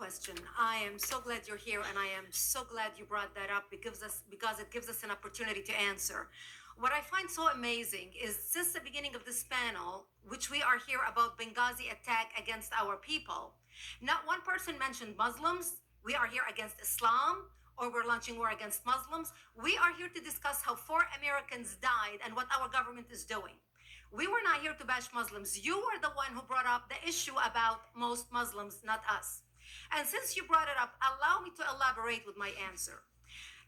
question. I am so glad you're here, and I am so glad you brought that up because it gives us an opportunity to answer. What I find so amazing is since the beginning of this panel, which we are here about Benghazi attack against our people, not one person mentioned Muslims. We are here against Islam, or we're launching war against Muslims. We are here to discuss how 4 Americans died and what our government is doing. We were not here to bash Muslims. You were the one who brought up the issue about most Muslims, not us. And since you brought it up, allow me to elaborate with my answer.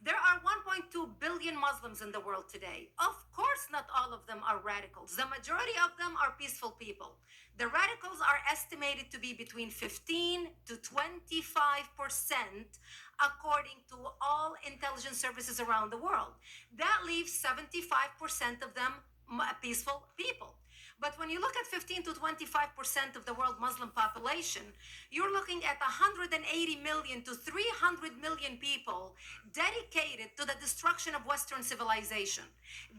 There are 1.2 billion Muslims in the world today. Of course, not all of them are radicals. The majority of them are peaceful people. The radicals are estimated to be between 15 to 25%, according to all intelligence services around the world. That leaves 75% of them peaceful people. But when you look at 15 to 25% of the world Muslim population, you're looking at 180 million to 300 million people dedicated to the destruction of Western civilization.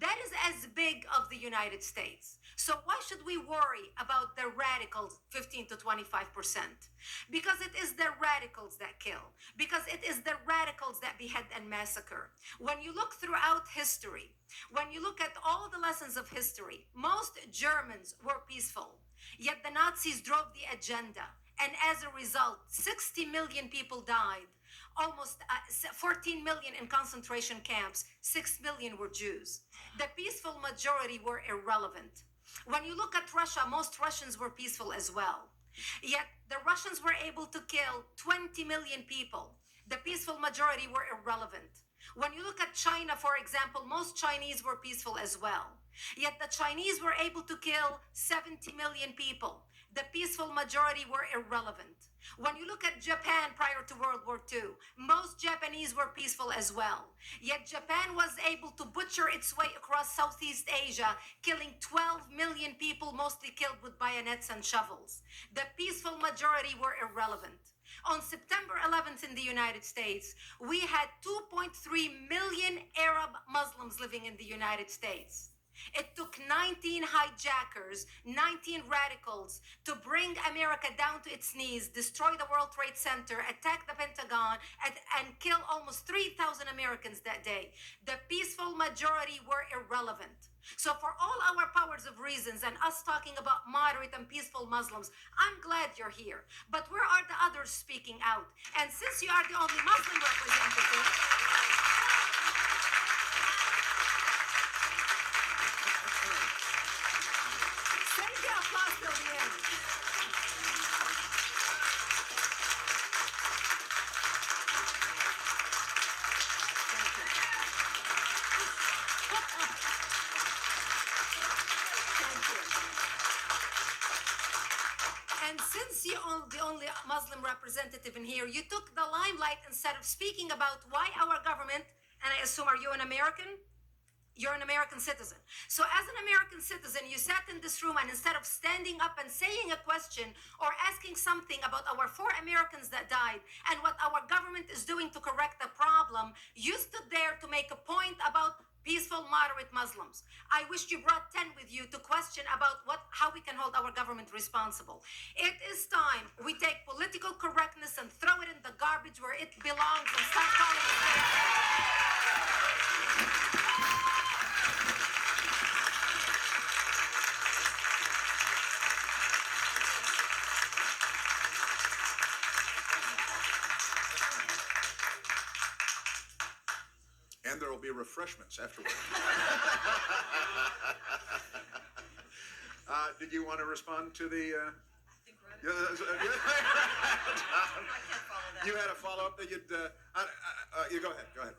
That is as big of the United States. So why should we worry about the radicals, 15 to 25%? Because it is the radicals that kill. Because it is the radicals that behead and massacre. When you look throughout history, when you look at all the lessons of history, most Germans were peaceful, yet the Nazis drove the agenda. And as a result, 60 million people died, almost 14 million in concentration camps, 6 million were Jews. The peaceful majority were irrelevant. When you look at Russia, most Russians were peaceful as well. Yet the Russians were able to kill 20 million people. The peaceful majority were irrelevant. When you look at China, for example, most Chinese were peaceful as well. Yet the Chinese were able to kill 70 million people. The peaceful majority were irrelevant. When you look at Japan prior to World War II, most Japanese were peaceful as well. Yet Japan was able to butcher its way across Southeast Asia, killing 12 million people, mostly killed with bayonets and shovels. The peaceful majority were irrelevant. On September 11th in the United States, we had 2.3 million Arab Muslims living in the United States. It took 19 hijackers, 19 radicals to bring America down to its knees, destroy the World Trade Center, attack the Pentagon, and kill almost 3,000 Americans that day. The peaceful majority were irrelevant. So for all our powers of reasons and us talking about moderate and peaceful Muslims, I'm glad you're here. But where are the others speaking out? And since you are the only Muslim representative, save the applause till the end. And since you're the only Muslim representative in here, you took the limelight instead of speaking about why our government, and I assume, are you an American? You're an American citizen. So as an American citizen, you sat in this room and instead of standing up and saying a question or asking something about our 4 Americans that died and what our government is doing to correct the problem, you stood there to make a point about peaceful, moderate Muslims. I wish you brought 10 with you to question about how we can hold our government responsible. It is time we take political correctness and throw it in the garbage where it belongs and stop calling it. And there will be refreshments afterward. Did you want to respond to the? I think we're at it. You had a follow-up that you'd. You go ahead. Go ahead.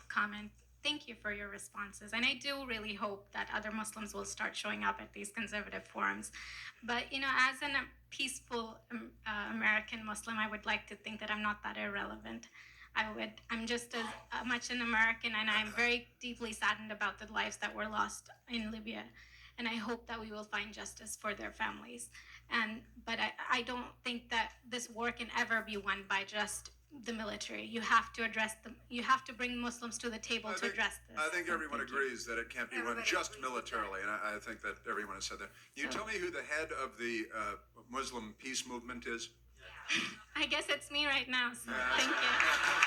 Comment. Thank you for your responses. And I do really hope that other Muslims will start showing up at these conservative forums. But, as a peaceful American Muslim, I would like to think that I'm not that irrelevant. I'm just as much an American, and I'm very deeply saddened about the lives that were lost in Libya. And I hope that we will find justice for their families. But I don't think that this war can ever be won by just the military. You have to address them. You have to bring Muslims to the table to address this. I think everyone agrees that it can't be run just militarily, and I think that everyone has said that. You tell me who the head of the Muslim peace movement is? I guess it's me right now, so thank you.